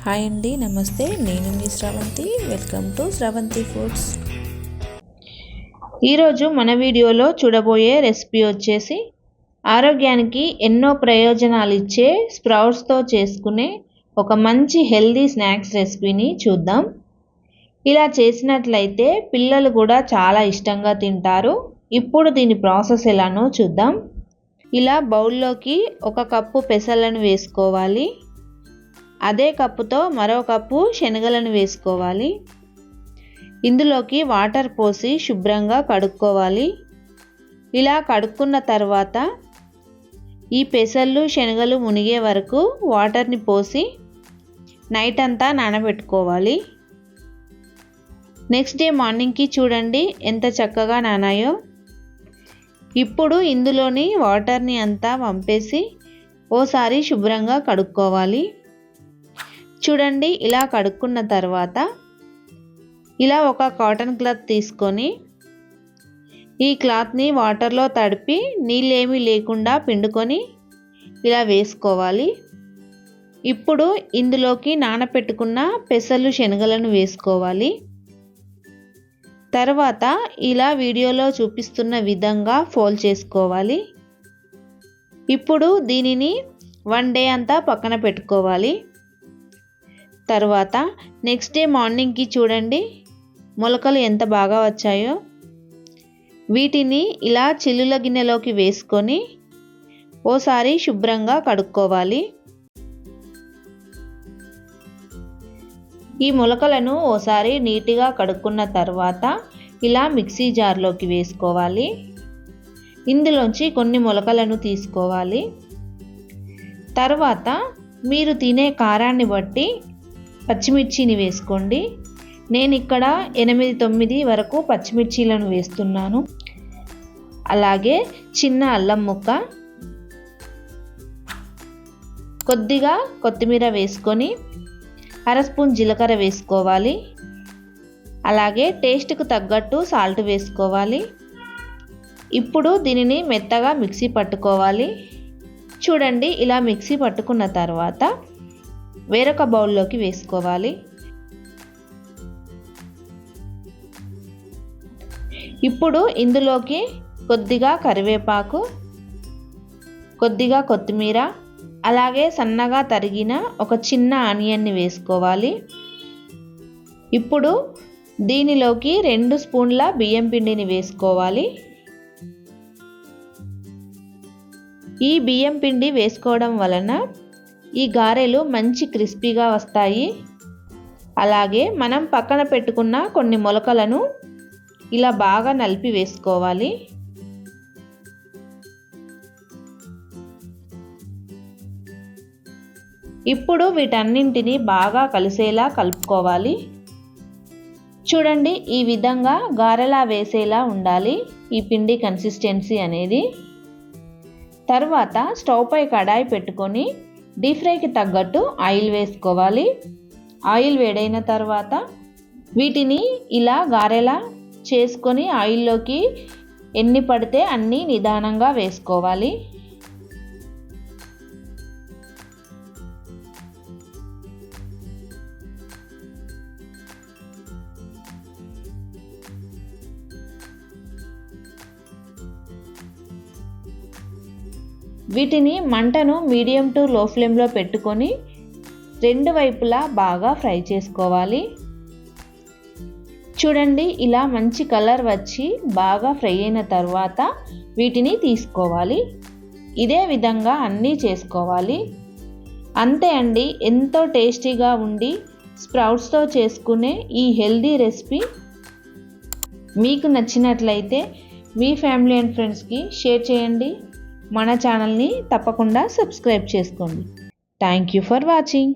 Hi అండి, నమస్తే. నేను మీ Sravanthi. Welcome to Sravanthi foods. ఈరోజు మన వీడియోలో చూడబోయే రెసిపీ వచ్చేసి ఆరోగ్యానికి ఎన్నో ప్రయోజనాలు ఇచ్చే స్ప్రౌట్స్తో చేసుకునే ఒక మంచి హెల్దీ స్నాక్స్ రెసిపీని చూద్దాం. ఇలా చేసినట్లయితే పిల్లలు కూడా చాలా ఇష్టంగా తింటారు. ఇప్పుడు దీని ప్రాసెస్ ఎలానో చూద్దాం. ఇలా బౌల్లోకి 1 కప్పు పెసలను వేసుకోవాలి. అదే కప్పుతో మరో కప్పు శనగలను వేసుకోవాలి. ఇందులోకి వాటర్ పోసి శుభ్రంగా కడుక్కోవాలి. ఇలా కడుక్కున్న తర్వాత ఈ పెసలు శనగలు మునిగే వరకు వాటర్ని పోసి నైట్ అంతా నానబెట్టుకోవాలి. నెక్స్ట్ డే మార్నింగ్కి చూడండి ఎంత చక్కగా నానాయో. ఇప్పుడు ఇందులోని వాటర్ని అంతా వంపేసి ఓసారి శుభ్రంగా కడుక్కోవాలి. చూడండి, ఇలా కడుక్కున్న తర్వాత ఇలా ఒక కాటన్ క్లాత్ తీసుకొని ఈ క్లాత్ని వాటర్లో తడిపి నీళ్ళేమీ లేకుండా పిండుకొని ఇలా వేసుకోవాలి. ఇప్పుడు ఇందులోకి నానపెట్టుకున్న పెసలు శనగలను వేసుకోవాలి. తర్వాత ఇలా వీడియోలో చూపిస్తున్న విధంగా ఫోల్డ్ చేసుకోవాలి. ఇప్పుడు దీనిని 1 డే అంతా పక్కన పెట్టుకోవాలి. తర్వాత నెక్స్ట్ డే మార్నింగ్కి చూడండి మొలకలు ఎంత బాగా వచ్చాయో. వీటిని ఇలా చిల్లుల గిన్నెలోకి వేసుకొని ఓసారి శుభ్రంగా కడుక్కోవాలి. ఈ మొలకలను ఓసారి నీట్గా కడుక్కున్న తర్వాత ఇలా మిక్సీ జార్లోకి వేసుకోవాలి. ఇందులోంచి కొన్ని మొలకలను తీసుకోవాలి. తర్వాత మీరు తినే కారాన్ని బట్టి పచ్చిమిర్చిని వేసుకోండి. నేను ఇక్కడ 8-9 వరకు పచ్చిమిర్చీలను వేస్తున్నాను. అలాగే చిన్న అల్లం ముక్క, కొద్దిగా కొత్తిమీర వేసుకొని 1/2 స్పూన్ జీలకర్ర వేసుకోవాలి. అలాగే టేస్ట్కు తగ్గట్టు సాల్ట్ వేసుకోవాలి. ఇప్పుడు దీనిని మెత్తగా మిక్సీ పట్టుకోవాలి. చూడండి, ఇలా మిక్సీ పట్టుకున్న తర్వాత వేరొక బౌల్లోకి వేసుకోవాలి. ఇప్పుడు ఇందులోకి కొద్దిగా కరివేపాకు, కొద్దిగా కొత్తిమీర, అలాగే సన్నగా తరిగిన ఒక చిన్న ఆనియన్ని వేసుకోవాలి. ఇప్పుడు దీనిలోకి 2 స్పూన్ల బియ్యం పిండిని వేసుకోవాలి. ఈ బియ్యం పిండి వేసుకోవడం వలన ఈ గారెలు మంచి క్రిస్పీగా వస్తాయి. అలాగే మనం పక్కన పెట్టుకున్న కొన్ని మొలకలను ఇలా బాగా నలిపి వేసుకోవాలి. ఇప్పుడు వీటన్నింటినీ బాగా కలిసేలా కలుపుకోవాలి. చూడండి, ఈ విధంగా గారెలా వేసేలా ఉండాలి ఈ పిండి కన్సిస్టెన్సీ అనేది. తర్వాత స్టవ్ పై కడాయి పెట్టుకొని డీప్ ఫ్రైకి తగ్గట్టు ఆయిల్ వేసుకోవాలి. ఆయిల్ వేడైన తర్వాత వీటిని ఇలా గారెలా చేసుకొని ఆయిల్లోకి ఎన్ని పడితే అన్ని నిదానంగా వేసుకోవాలి. వీటిని మంటను మీడియం టు లో ఫ్లేమ్లో పెట్టుకొని 2 వైపులా బాగా ఫ్రై చేసుకోవాలి. చూడండి, ఇలా మంచి కలర్ వచ్చి బాగా ఫ్రై అయిన తర్వాత వీటిని తీసుకోవాలి. ఇదే విధంగా అన్నీ చేసుకోవాలి. అంతే అండి, ఎంతో టేస్టీగా ఉండి స్ప్రౌట్స్తో చేసుకునే ఈ హెల్దీ రెసిపీ మీకు నచ్చినట్లయితే మీ ఫ్యామిలీ అండ్ ఫ్రెండ్స్కి షేర్ చేయండి. మన ఛానల్ని తప్పకుండా సబ్స్క్రైబ్ చేసుకోండి. Thank you for watching.